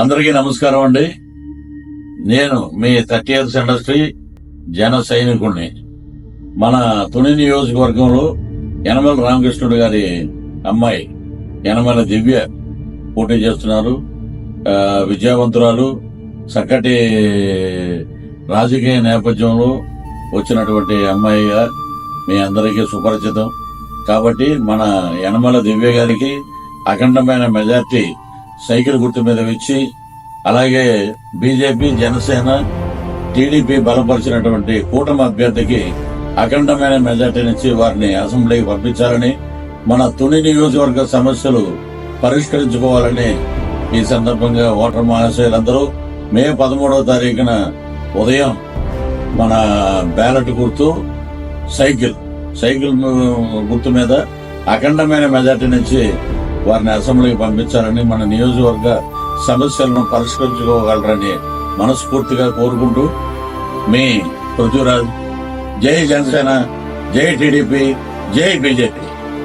అందరికీ నమస్కారం అండి. నేను మీ 30 ఇయర్స్ ఇండస్ట్రీ జన సైనికుడిని. మన తుని నియోజకవర్గంలో యనమల రామకృష్ణుడు గారి అమ్మాయి యనమల దివ్య పోటీ చేస్తున్నారు. విద్యావంతురాలు, చక్కటి రాజకీయ నేపథ్యంలో వచ్చినటువంటి అమ్మాయిగా మీ అందరికీ సుపరిచితం. కాబట్టి మన యనమల దివ్య గారికి అఖండమైన మెజార్టీ సైకిల్ గుర్తు మీద ఇచ్చి, అలాగే బీజేపీ, జనసేన, టీడీపీ బలపరిచినటువంటి కూటమి అభ్యర్థికి అఖండమైన మెజార్టీనిచ్చి వారిని అసెంబ్లీకి పంపించాలని, మన తుని నియోజకవర్గ సమస్యలు పరిష్కరించుకోవాలని ఈ సందర్భంగా ఓటర్ మహాశయులందరూ మే 13వ తారీఖున ఉదయం మన బ్యాలెట్ గుర్తు సైకిల్ గుర్తు మీద అఖండమైన మెజార్టీనిచ్చి వారిని అసెంబ్లీకి పంపించాలని, మన నియోజకవర్గ సమస్యలను పరిష్కరించుకోగలరని మనస్ఫూర్తిగా కోరుకుంటూ మీ పృథ్వీరాజ్. జై జనసేన, జై టీడీపీ, జై బీజేపీ.